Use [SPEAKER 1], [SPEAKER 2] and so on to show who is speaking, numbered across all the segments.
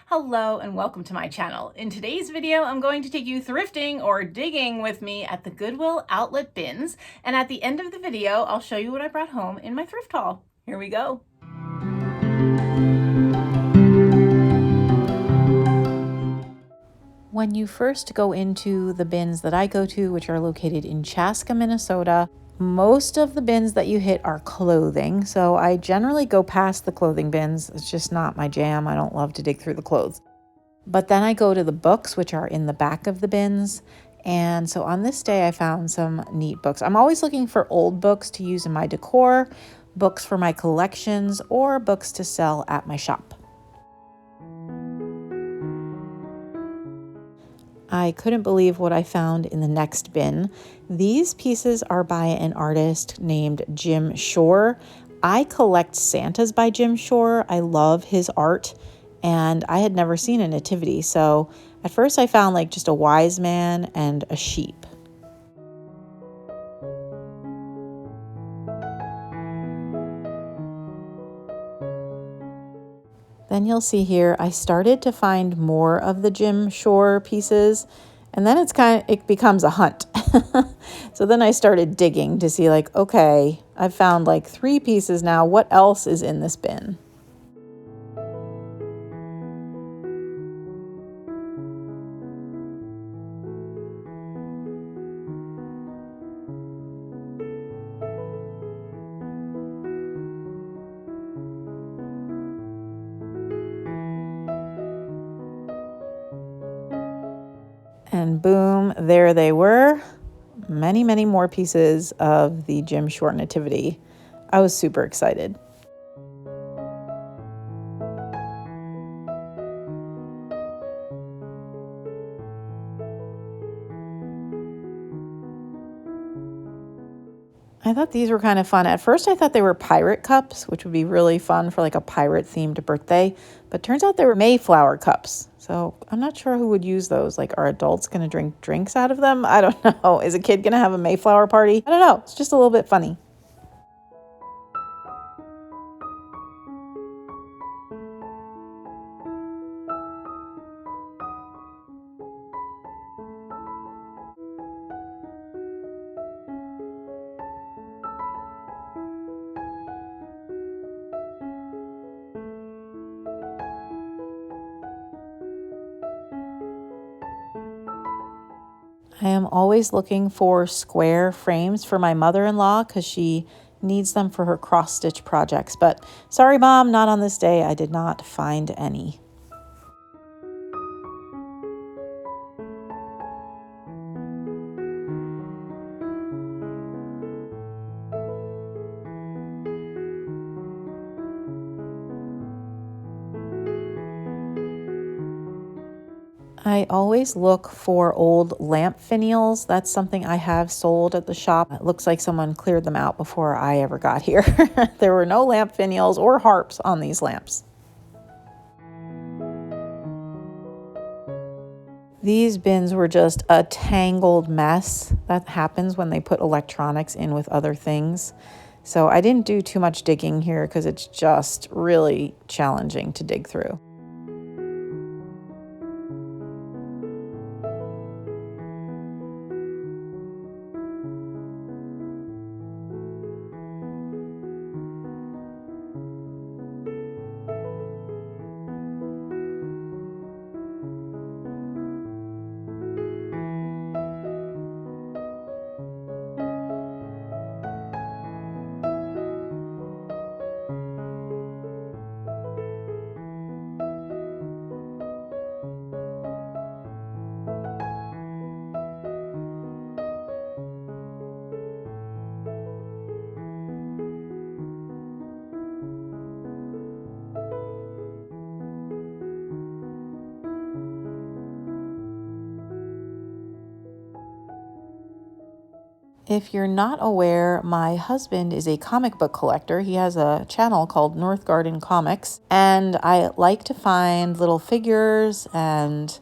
[SPEAKER 1] Hello and welcome to my channel. In today's video, I'm going to take you thrifting or digging with me at the Goodwill outlet bins. And at the end of the video, I'll show you what I brought home in my thrift haul. Here we go. When you first go into the bins that I go to, which are located in Chaska, Minnesota, most of the bins that you hit are clothing. So I generally go past the clothing bins. It's just not my jam. I don't love to dig through the clothes. But then I go to the books, which are in the back of the bins. And so on this day, I found some neat books. I'm always looking for old books to use in my decor, books for my collections, or books to sell at my shop. I couldn't believe what I found in the next bin. These pieces are by an artist named Jim Shore. I collect Santas by Jim Shore. I love his art, and I had never seen a nativity. So at first I found like just a wise man and a sheep. Then you'll see here, I started to find more of the Jim Shore pieces, and then it becomes a hunt. So then I started digging to see like, okay, I've found like 3 pieces now. What else is in this bin? And boom, there they were. Many, many more pieces of the Jim Shore nativity. I was super excited. I thought these were kind of fun. At first I thought they were pirate cups, which would be really fun for like a pirate themed birthday, but turns out they were Mayflower cups. So I'm not sure who would use those. Like, are adults going to drink drinks out of them? I don't know. Is a kid going to have a Mayflower party? I don't know. It's just a little bit funny. I am always looking for square frames for my mother-in-law because she needs them for her cross-stitch projects. But sorry, Mom, not on this day. I did not find any. I always look for old lamp finials. That's something I have sold at the shop. It looks like someone cleared them out before I ever got here. There were no lamp finials or harps on these lamps. These bins were just a tangled mess. That happens when they put electronics in with other things. So I didn't do too much digging here because it's just really challenging to dig through. If you're not aware, my husband is a comic book collector. He has a channel called North Garden Comics, and I like to find little figures and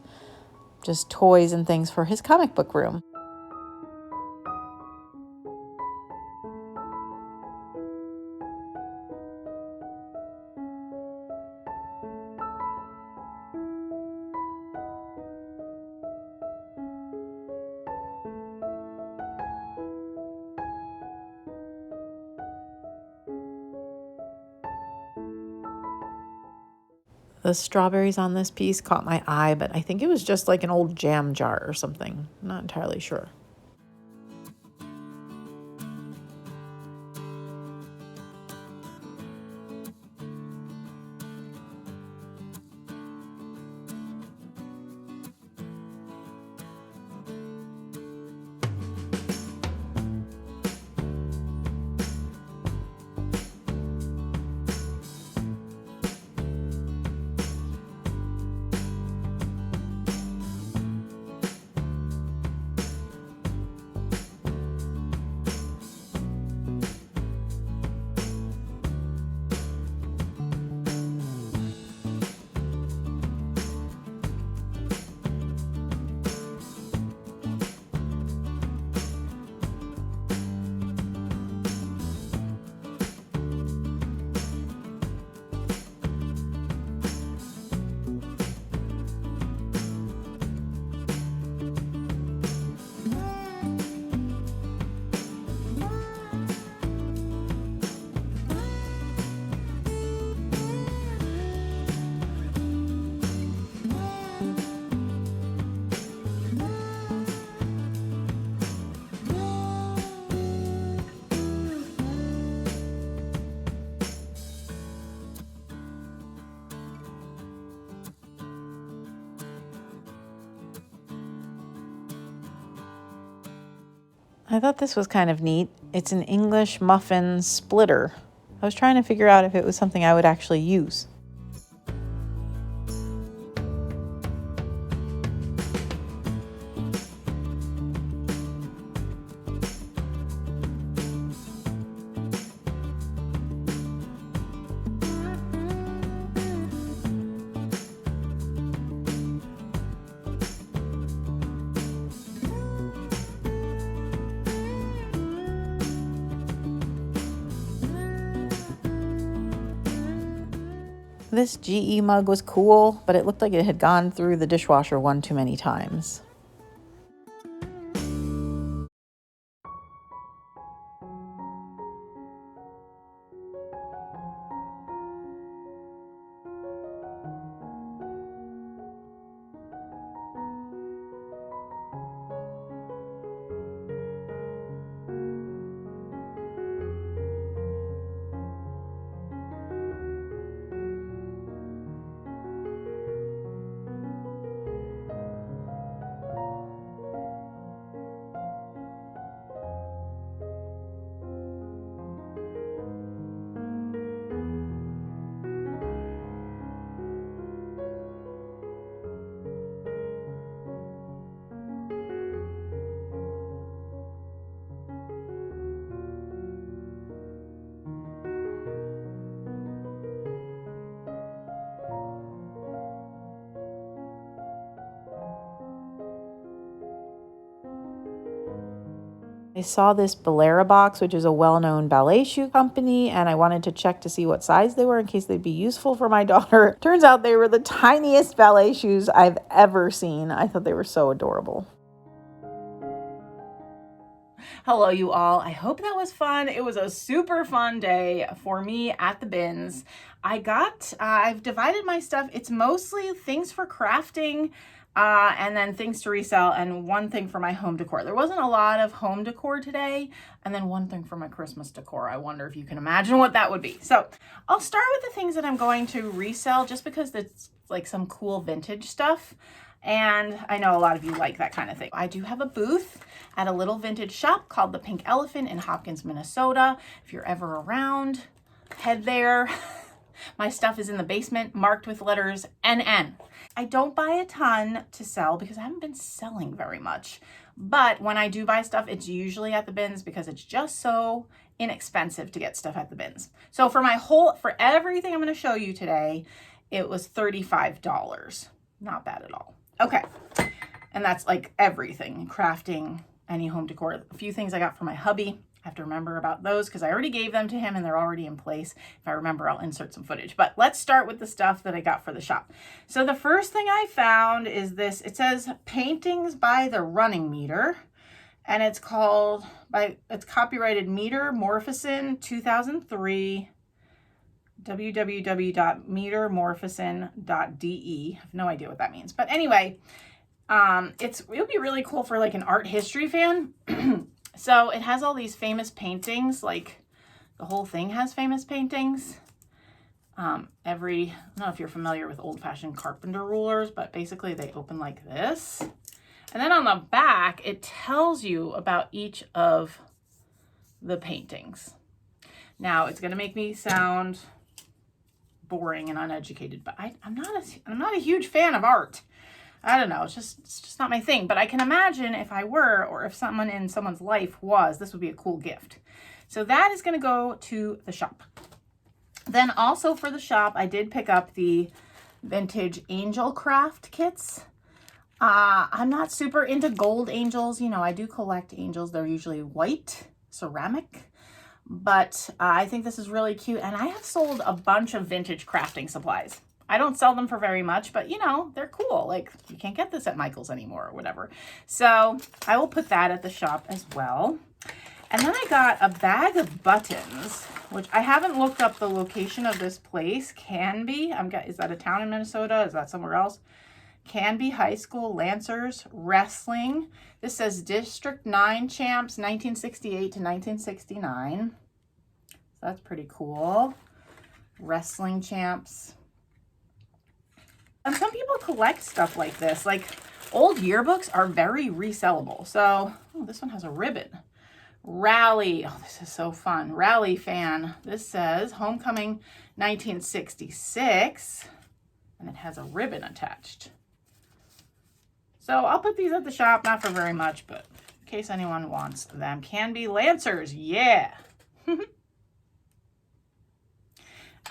[SPEAKER 1] just toys and things for his comic book room. The strawberries on this piece caught my eye, but I think it was just like an old jam jar or something. I'm not entirely sure. I thought this was kind of neat. It's an English muffin splitter. I was trying to figure out if it was something I would actually use. This GE mug was cool, but it looked like it had gone through the dishwasher one too many times. I saw this Bolera box, which is a well-known ballet shoe company, and I wanted to check to see what size they were in case they'd be useful for my daughter. Turns out they were the tiniest ballet shoes I've ever seen. I thought they were so adorable. Hello, you all. I hope that was fun. It was a super fun day for me at the bins. I've divided my stuff. It's mostly things for crafting, and then things to resell, and one thing for my home decor. There wasn't a lot of home decor today, and then one thing for my Christmas decor. I wonder if you can imagine what that would be. So I'll start with the things that I'm going to resell just because it's like some cool vintage stuff. And I know a lot of you like that kind of thing. I do have a booth at a little vintage shop called the Pink Elephant in Hopkins, Minnesota. If you're ever around, head there. My stuff is in the basement, marked with letters NN. I don't buy a ton to sell because I haven't been selling very much. But when I do buy stuff, it's usually at the bins because it's just so inexpensive to get stuff at the bins. So for everything I'm going to show you today, it was $35. Not bad at all. Okay. And that's like everything, crafting, any home decor. A few things I got for my hubby. I have to remember about those because I already gave them to him and they're already in place. If I remember, I'll insert some footage. But let's start with the stuff that I got for the shop. So the first thing I found is this. It says Paintings by the Running Meter. And it's copyrighted Meter Morphison 2003
[SPEAKER 2] www.metamorphosin.de. I have no idea what that means. But anyway, it'll be really cool for like an art history fan. So it has all these famous paintings, like the whole thing has famous paintings. I don't know if you're familiar with old-fashioned carpenter rulers, but basically they open like this. And then on the back, it tells you about each of the paintings. Now, it's going to make me sound boring and uneducated, but I'm not a huge fan of art. I don't know, it's just not my thing. But I can imagine if I were, or if someone in someone's life was, this would be a cool gift. So that is going to go to the shop. Then also for the shop, I did pick up the vintage angel craft kits. I'm not super into gold angels. You know, I do collect angels. They're usually white ceramic, but I think this is really cute. And I have sold a bunch of vintage crafting supplies. I don't sell them for very much, but you know, they're cool. Like, you can't get this at Michael's anymore or whatever. So I will put that at the shop as well. And then I got a bag of buttons, which I haven't looked up the location of this place. Canby, is that a town in Minnesota? Is that somewhere else? Canby High School Lancers Wrestling. This says District 9 Champs, 1968 to 1969. So that's pretty cool. Wrestling champs. And some people collect stuff like this. Like, old yearbooks are very resellable. So, oh, this one has a ribbon. Rally. Oh, this is so fun. Rally fan. This says Homecoming 1966. And it has a ribbon attached. So I'll put these at the shop, not for very much, but in case anyone wants them. Canby Lancers. Yeah.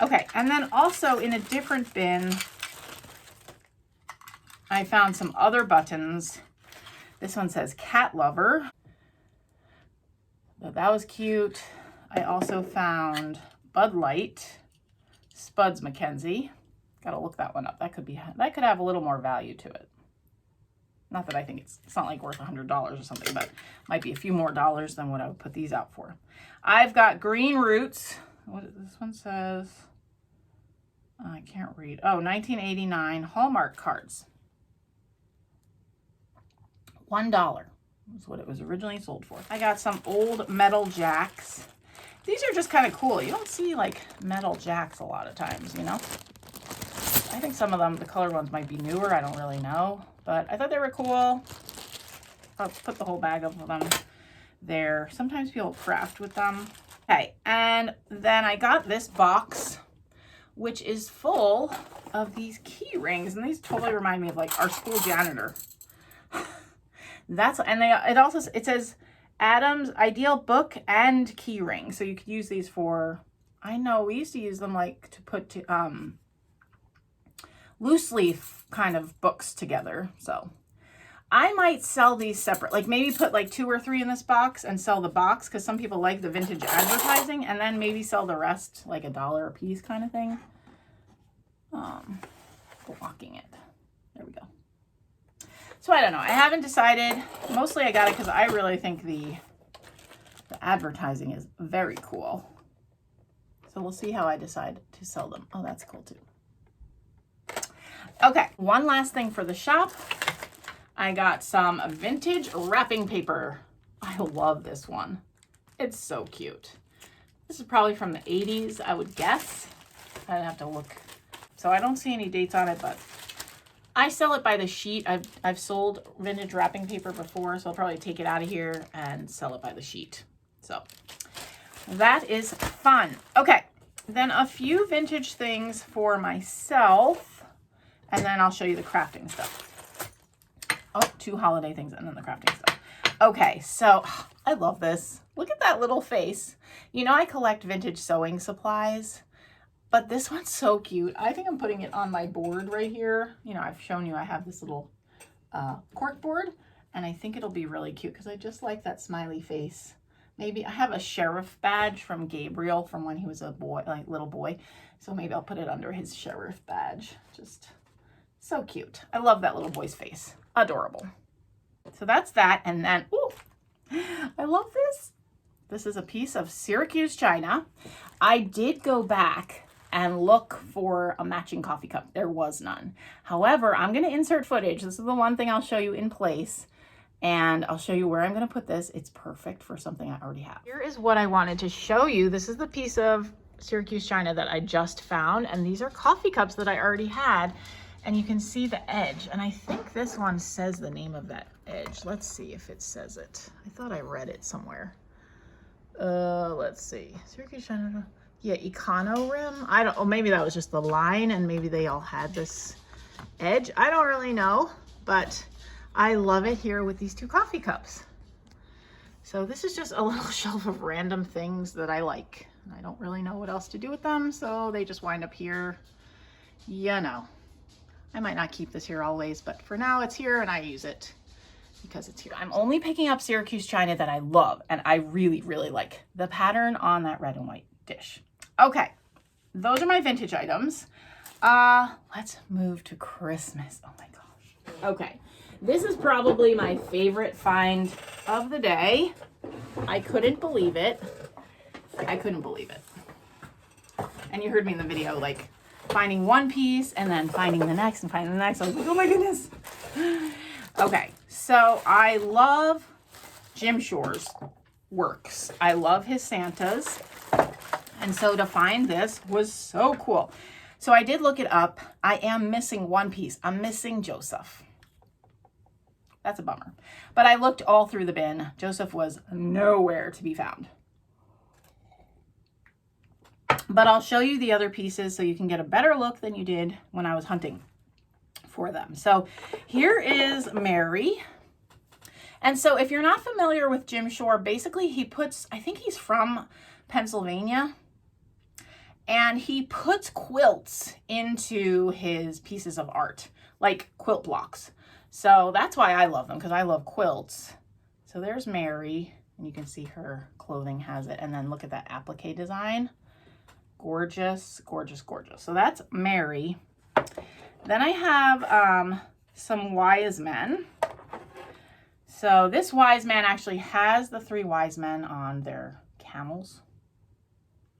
[SPEAKER 2] Okay, and then also in a different bin, I found some other buttons. This one says Cat Lover. That was cute. I also found Bud Light, Spuds McKenzie. Gotta look that one up. That could have a little more value to it. Not that I think it's not like worth $100 or something, but might be a few more dollars than what I would put these out for. I've got Green Roots. This one says, I can't read. Oh, 1989 Hallmark cards. $1 is what it was originally sold for. I got some old metal jacks. These are just kind of cool. You don't see like metal jacks a lot of times, you know? I think some of them, the colored ones might be newer. I don't really know, but I thought they were cool. I'll put the whole bag of them there. Sometimes people craft with them. Okay, and then I got this box, which is full of these key rings, and these totally remind me of like our school janitor. It says Adam's Ideal Book and Key Ring. So you could use these for, I know we used to use them like to put loose leaf kind of books together. So I might sell these separate, like maybe put like 2 or 3 in this box and sell the box, because some people like the vintage advertising, and then maybe sell the rest like $1 a piece kind of thing. Blocking it. There we go. So I don't know. I haven't decided. Mostly I got it because I really think the advertising is very cool. So we'll see how I decide to sell them. Oh, that's cool too. Okay, one last thing for the shop. I got some vintage wrapping paper. I love this one. It's so cute. This is probably from the 80s, I would guess. I'd have to look. So I don't see any dates on it, but I sell it by the sheet. I've sold vintage wrapping paper before, so I'll probably take it out of here and sell it by the sheet. So that is fun. Okay, then a few vintage things for myself, and then I'll show you the crafting stuff. Oh, 2 holiday things and then the crafting stuff. Okay, so I love this. Look at that little face. You know, I collect vintage sewing supplies, but this one's so cute. I think I'm putting it on my board right here. You know, I've shown you I have this little cork board, and I think it'll be really cute because I just like that smiley face. Maybe I have a sheriff badge from Gabriel from when he was a boy, like little boy. So maybe I'll put it under his sheriff badge. Just so cute. I love that little boy's face. Adorable. So that's that. And then, ooh, I love this. This is a piece of Syracuse china. I did go back and look for a matching coffee cup. There was none. However, I'm going to insert footage. This is the one thing I'll show you in place, and I'll show you where I'm going to put this. It's perfect for something I already have. Here is what I wanted to show you. This is the piece of Syracuse china that I just found, and these are coffee cups that I already had, and you can see the edge, and I think this one says the name of that edge. Let's see if it says it. I thought I read it somewhere. Let's see. Syracuse china. Yeah, Econo rim. I don't, oh, maybe that was just the line and maybe they all had this edge. I don't really know, but I love it here with these two coffee cups. So this is just a little shelf of random things that I like. I don't really know what else to do with them, so they just wind up here. You know, I might not keep this here always, but for now it's here and I use it because it's here. I'm only picking up Syracuse china that I love and I really, really like the pattern on that red and white dish. Okay, those are my vintage items. Let's move to Christmas. Oh my gosh. Okay, this is probably my favorite find of the day. I couldn't believe it. I couldn't believe it. And you heard me in the video, like finding one piece and then finding the next and finding the next. I was like, oh my goodness. Okay, so I love Jim Shore's works. I love his Santas. And so to find this was so cool. So I did look it up. I am missing one piece. I'm missing Joseph. That's a bummer. But I looked all through the bin. Joseph was nowhere to be found. But I'll show you the other pieces so you can get a better look than you did when I was hunting for them. So here is Mary. And so if you're not familiar with Jim Shore, basically he puts, I think he's from Pennsylvania, and he puts quilts into his pieces of art, like quilt blocks. So that's why I love them, because I love quilts. So there's Mary, and you can see her clothing has it. And then look at that applique design. Gorgeous, gorgeous, gorgeous. So that's Mary. Then I have some wise men. So this wise man actually has the three wise men on their camels.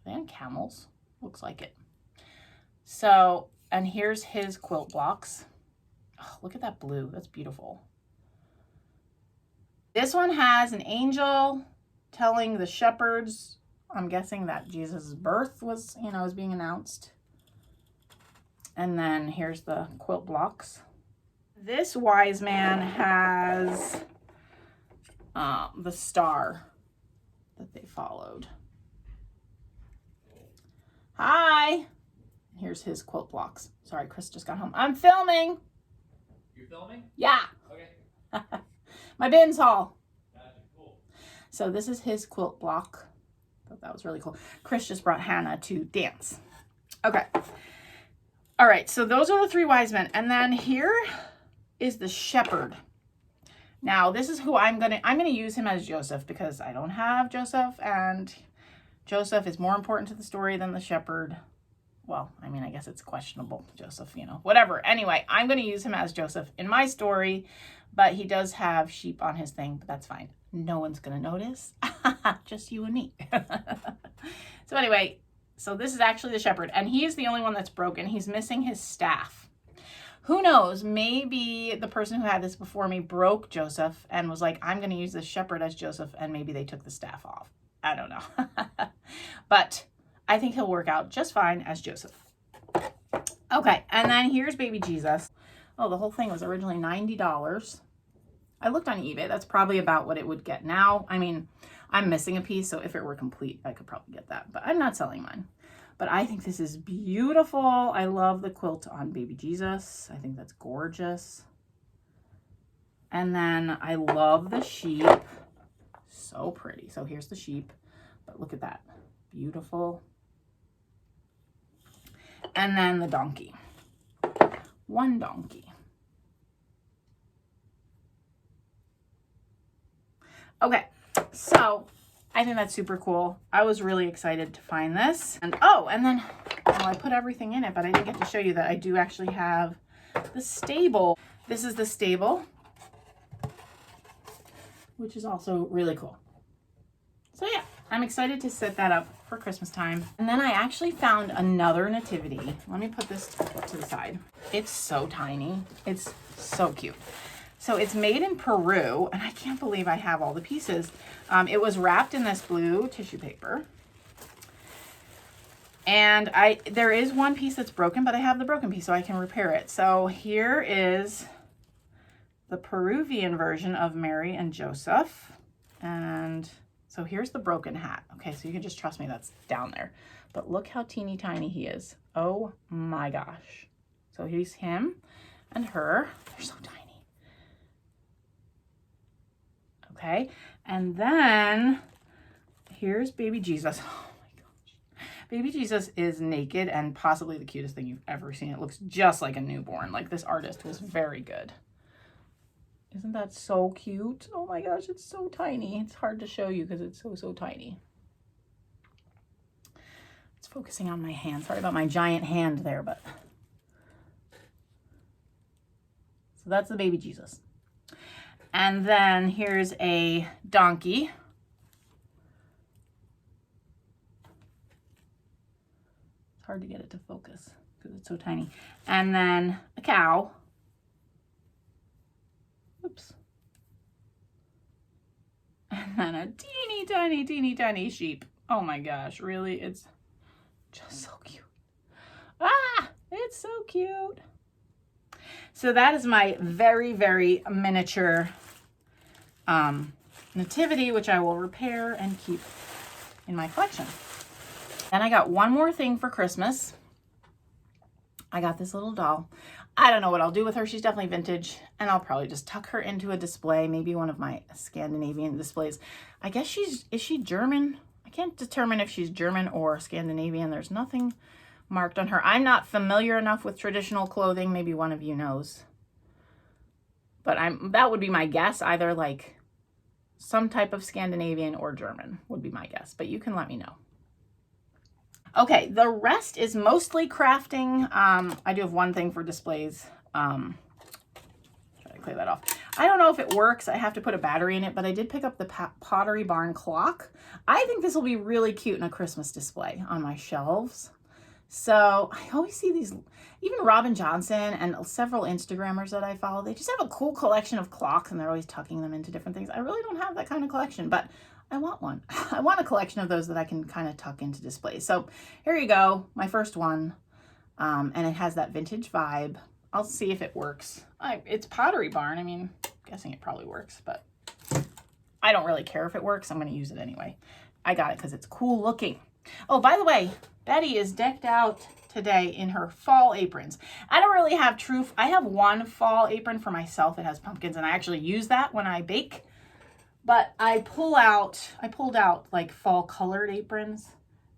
[SPEAKER 2] Are they on camels? Looks like it. So, and here's his quilt blocks. Oh, look at that blue. That's beautiful. This one has an angel telling the shepherds, I'm guessing that Jesus' birth was, you know, is being announced. And then here's the quilt blocks. This wise man has the star that they followed. Hi. Here's his quilt blocks. Sorry, Chris just got home. I'm filming.
[SPEAKER 3] You're filming?
[SPEAKER 2] Yeah.
[SPEAKER 3] Okay.
[SPEAKER 2] My bins haul.
[SPEAKER 3] Gotcha. Cool.
[SPEAKER 2] So this is his quilt block. I thought that was really cool. Chris just brought Hannah to dance. Okay. All right. So those are the three wise men. And then here is the shepherd. Now this is who I'm gonna use him as Joseph because I don't have Joseph, and Joseph is more important to the story than the shepherd. Well, I mean, I guess it's questionable, Joseph, you know, whatever. Anyway, I'm going to use him as Joseph in my story, but he does have sheep on his thing, but that's fine. No one's going to notice, just you and me. So anyway, so this is actually the shepherd, and he is the only one that's broken. He's missing his staff. Who knows, maybe the person who had this before me broke Joseph and was like, I'm going to use this shepherd as Joseph, and maybe they took the staff off. I don't know. But I think he'll work out just fine as Joseph. Okay, and then here's baby Jesus. Oh, the whole thing was originally $90. I looked on eBay. That's probably about what it would get now. I mean, I'm missing a piece, so if it were complete, I could probably get that. But I'm not selling mine. But I think this is beautiful. I love the quilt on baby Jesus. I think that's gorgeous. And then I love the sheep. So pretty. So here's the sheep. But look at that. Beautiful. And then the donkey. One donkey. Okay, so I think that's super cool. I was really excited to find this. And oh, and then, well, I put everything in it, but I didn't get to show you that I do actually have the stable. This is the stable, which is also really cool. So yeah, I'm excited to set that up for Christmas time. And then I actually found another nativity. Let me put this to the side. It's so tiny. It's so cute. So it's made in Peru, and I can't believe I have all the pieces. It was wrapped in this blue tissue paper. And there is one piece that's broken, but I have the broken piece so I can repair it. So here is the Peruvian version of Mary and Joseph. And so here's the broken hat. Okay, so you can just trust me, that's down there. But look how teeny tiny he is. Oh my gosh. So here's him and her. They're so tiny. Okay, and then here's baby Jesus. Oh my gosh. Baby Jesus is naked and possibly the cutest thing you've ever seen. It looks just like a newborn. Like, this artist was very good. Isn't that so cute? Oh my gosh, it's so tiny. It's hard to show you because it's so tiny. It's focusing on my hand. Sorry about my giant hand there, but. So that's the baby Jesus. And then here's a donkey. It's hard to get it to focus because it's so tiny. And then a cow. Oops. And then a teeny tiny sheep. Oh my gosh, really? It's just so cute. Ah, it's so cute. So that is my very, very miniature nativity, which I will repair and keep in my collection. Then I got one more thing for Christmas. I got this little doll. I don't know what I'll do with her. She's definitely vintage, and I'll probably just tuck her into a display, maybe one of my Scandinavian displays. I guess is she German? I can't determine if she's German or Scandinavian. There's nothing marked on her. I'm not familiar enough with traditional clothing. Maybe one of you knows. But that would be my guess. Either like some type of Scandinavian or German would be my guess. But you can let me know. Okay, the rest is mostly crafting. I do have one thing for displays. Try to clear that off. I don't know if it works. I have to put a battery in it, but I did pick up the Pottery Barn clock. I think this will be really cute in a Christmas display on my shelves. So I always see these, even Robin Johnson and several Instagrammers that I follow, they just have a cool collection of clocks and they're always tucking them into different things. I really don't have that kind of collection, but I want one. I want a collection of those that I can kind of tuck into displays. So here you go, my first one. And it has that vintage vibe. I'll see if it works. It's Pottery Barn. I mean, I'm guessing it probably works, but I don't really care if it works. I'm going to use it anyway. I got it because it's cool looking. Oh, by the way, Betty is decked out today in her fall aprons. I don't really have I have one fall apron for myself. It has pumpkins, and I actually use that when I bake. But I pulled out like fall colored aprons.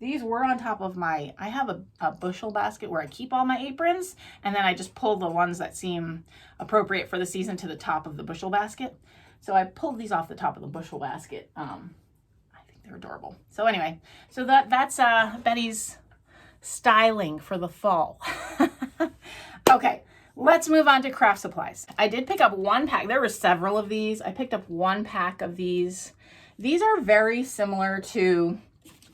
[SPEAKER 2] These were on top of I have a bushel basket where I keep all my aprons, and then I just pull the ones that seem appropriate for the season to the top of the bushel basket. So I pulled these off the top of the bushel basket. I think they're adorable. So anyway, so that's Betty's styling for the fall. Okay. Let's move on to craft supplies. I did pick up one pack. There were several of these. I picked up one pack of these. These are very similar to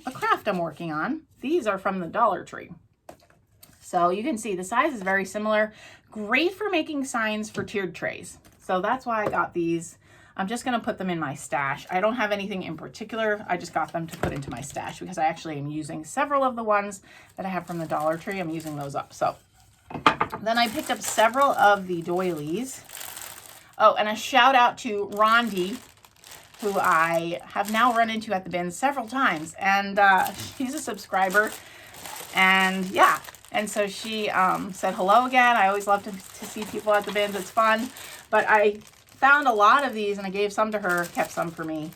[SPEAKER 2] a craft I'm working on. These are from the Dollar Tree. So you can see the size is very similar. Great for making signs for tiered trays. So that's why I got these. I'm just going to put them in my stash. I don't have anything in particular. I just got them to put into my stash because I actually am using several of the ones that I have from the Dollar Tree. I'm using those up. So then I picked up several of the doilies. Oh, and a shout out to Rondi, who I have now run into at the bins several times. And she's a subscriber. And yeah, and so she said hello again. I always love to see people at the bins. It's fun. But I found a lot of these and I gave some to her, kept some for me.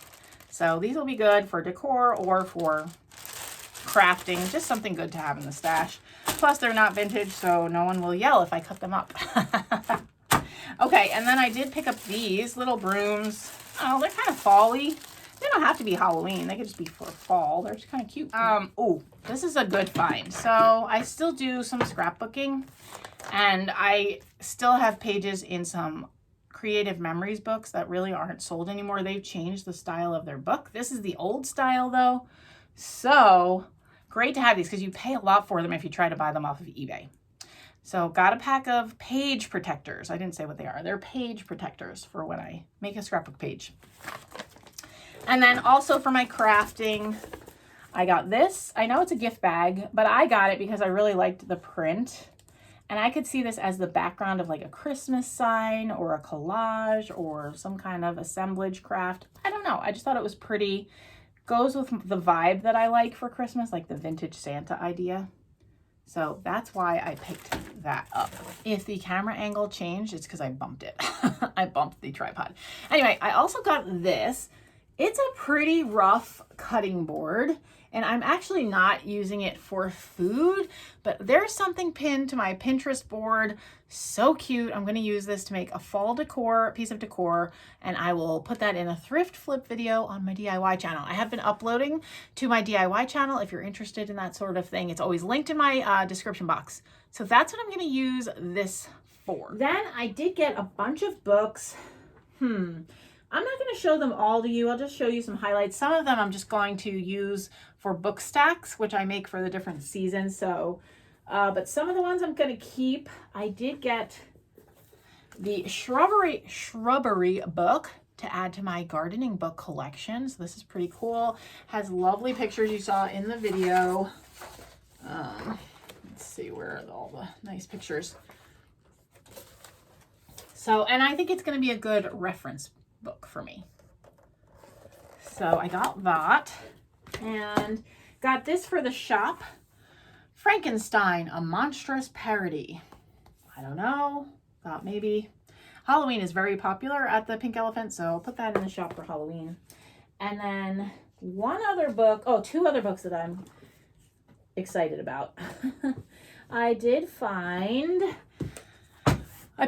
[SPEAKER 2] So these will be good for decor or for crafting, just something good to have in the stash. Plus they're not vintage, so no one will yell if I cut them up. Okay, and then I did pick up these little brooms. Oh, they're kind of fall-y. They don't have to be Halloween. They could just be for fall. They're just kind of cute. Oh, this is a good find. So I still do some scrapbooking, and I still have pages in some Creative Memories books that really aren't sold anymore. They've changed the style of their book. This is the old style though. So great to have these because you pay a lot for them if you try to buy them off of eBay. So got a pack of page protectors. I didn't say what they are. They're page protectors for when I make a scrapbook page. And then also for my crafting, I got this. I know it's a gift bag, but I got it because I really liked the print. And I could see this as the background of like a Christmas sign or a collage or some kind of assemblage craft. I don't know. I just thought it was pretty. Goes with the vibe that I like for Christmas, like the vintage Santa idea. So that's why I picked that up. If the camera angle changed, it's because I bumped it. I bumped the tripod. Anyway, I also got this. It's a pretty rough cutting board, and I'm actually not using it for food, but there's something pinned to my Pinterest board. So cute. I'm going to use this to make a fall decor, piece of decor, and I will put that in a thrift flip video on my DIY channel. I have been uploading to my DIY channel. If you're interested in that sort of thing, it's always linked in my description box. So that's what I'm going to use this for. Then I did get a bunch of books. I'm not going to show them all to you. I'll just show you some highlights. Some of them I'm just going to use for book stacks, which I make for the different seasons. So, but some of the ones I'm going to keep. I did get the shrubbery book to add to my gardening book collection. So this is pretty cool. Has lovely pictures you saw in the video. Let's see, where are all the nice pictures? So, and I think it's going to be a good reference book for me. So I got that and got this for the shop. Frankenstein, a monstrous parody. I don't know. Thought maybe Halloween is very popular at the Pink Elephant, so I'll put that in the shop for Halloween. And then two other books that I'm excited about. I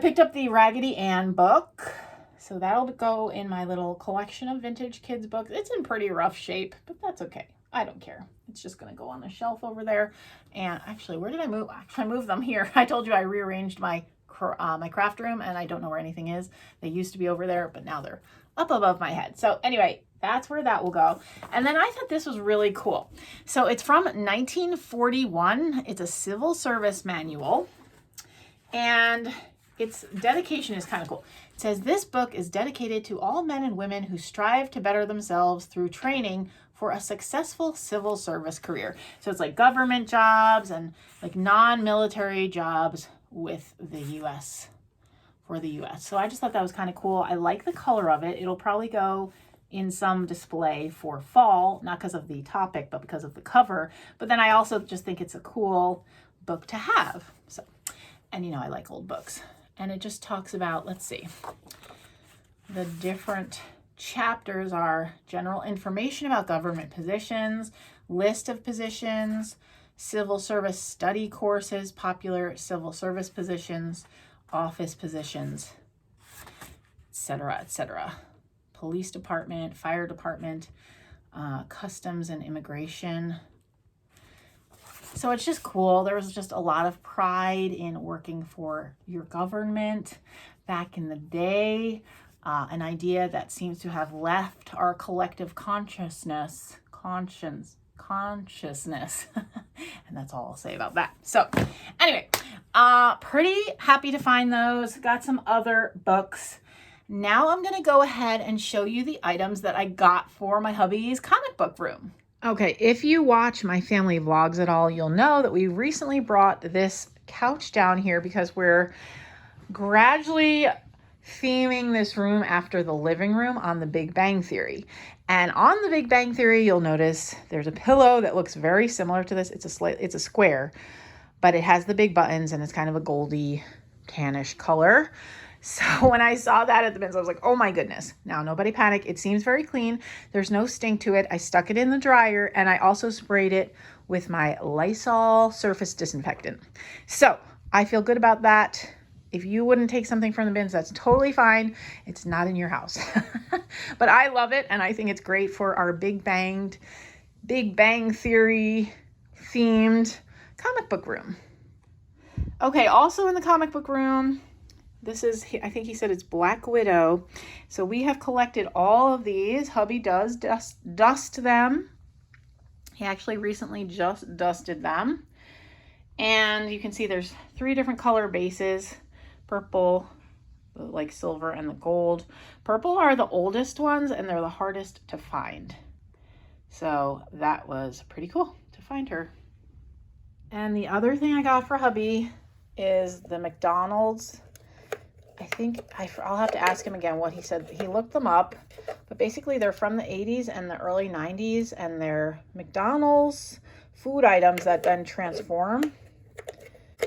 [SPEAKER 2] picked up the Raggedy Ann book. So that'll go in my little collection of vintage kids books. It's in pretty rough shape, but that's okay. I don't care. It's just going to go on the shelf over there. And actually, where did I move? Actually, I moved them here. I told you I rearranged my craft room, and I don't know where anything is. They used to be over there, but now they're up above my head. So anyway, that's where that will go. And then I thought this was really cool. So it's from 1941. It's a civil service manual. And its dedication is kind of cool. It says, this book is dedicated to all men and women who strive to better themselves through training for a successful civil service career. So it's like government jobs and like non-military jobs with the U.S. for the U.S. So I just thought that was kind of cool. I like the color of it. It'll probably go in some display for fall, not because of the topic, but because of the cover. But then I also just think it's a cool book to have. So, and you know, I like old books. And it just talks about, let's see, the different chapters are general information about government positions, list of positions, civil service study courses, popular civil service positions, office positions, etc., etc. Police department, fire department, customs and immigration. So it's just cool. There was just a lot of pride in working for your government back in the day. An idea that seems to have left our collective consciousness. And that's all I'll say about that. So anyway, pretty happy to find those. Got some other books. Now I'm going to go ahead and show you the items that I got for my hubby's comic book room. Okay, if you watch my family vlogs at all, you'll know that we recently brought this couch down here because we're gradually theming this room after the living room on The Big Bang Theory. And on The Big Bang Theory, you'll notice there's a pillow that looks very similar to this. It's a square, but it has the big buttons and it's kind of a goldy tannish color. So when I saw that at the bins, I was like, oh my goodness. Now, nobody panic. It seems very clean. There's no stink to it. I stuck it in the dryer and I also sprayed it with my Lysol surface disinfectant. So I feel good about that. If you wouldn't take something from the bins, that's totally fine. It's not in your house. But I love it and I think it's great for our Big Bang Theory themed comic book room. Okay, also in the comic book room, This is, I think he said it's Black Widow. So we have collected all of these. Hubby does dust them. He actually recently just dusted them. And you can see there's 3 different color bases. Purple, like silver, and the gold. Purple are the oldest ones, and they're the hardest to find. So that was pretty cool to find her. And the other thing I got for hubby is the McDonald's. I think I'll have to ask him again what he said. He looked them up, but basically they're from the 80s and the early 90s, and they're McDonald's food items that then transform.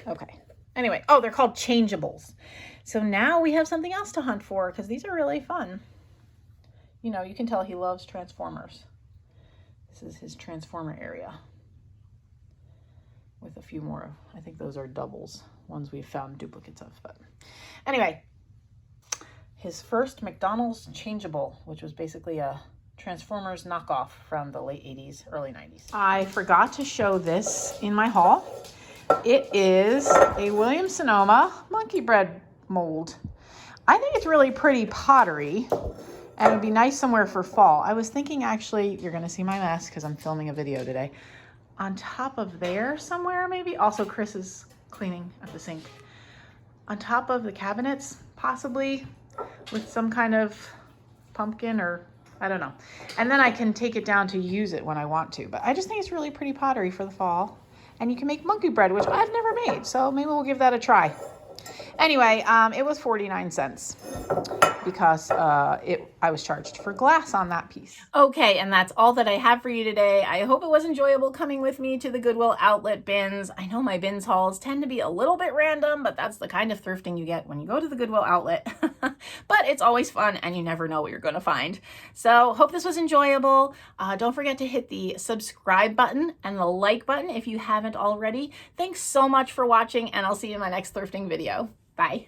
[SPEAKER 2] Okay. Anyway, oh, they're called changeables. So now we have something else to hunt for because these are really fun. You know, you can tell he loves Transformers. This is his Transformer area with a few more. I think those are doubles, ones we've found duplicates of. But anyway, his first McDonald's changeable, which was basically a Transformers knockoff from the late 80s, early 90s. I forgot to show this in my haul. It is a Williams-Sonoma monkey bread mold. I think it's really pretty pottery, and it'd be nice somewhere for fall. I was thinking, actually, you're gonna see my mess because I'm filming a video today. On top of there somewhere, maybe. Also, Chris is cleaning at the sink. On top of the cabinets, possibly, with some kind of pumpkin or I don't know. And then I can take it down to use it when I want to. But I just think it's really pretty pottery for the fall. And you can make monkey bread, which I've never made. So maybe we'll give that a try. Anyway, it was 49 cents because I was charged for glass on that piece. Okay, and that's all that I have for you today. I hope it was enjoyable coming with me to the Goodwill outlet bins. I know my bins hauls tend to be a little bit random, but that's the kind of thrifting you get when you go to the Goodwill outlet. But it's always fun, and you never know what you're going to find. So hope this was enjoyable. Don't forget to hit the subscribe button and the like button if you haven't already. Thanks so much for watching, and I'll see you in my next thrifting video. Bye.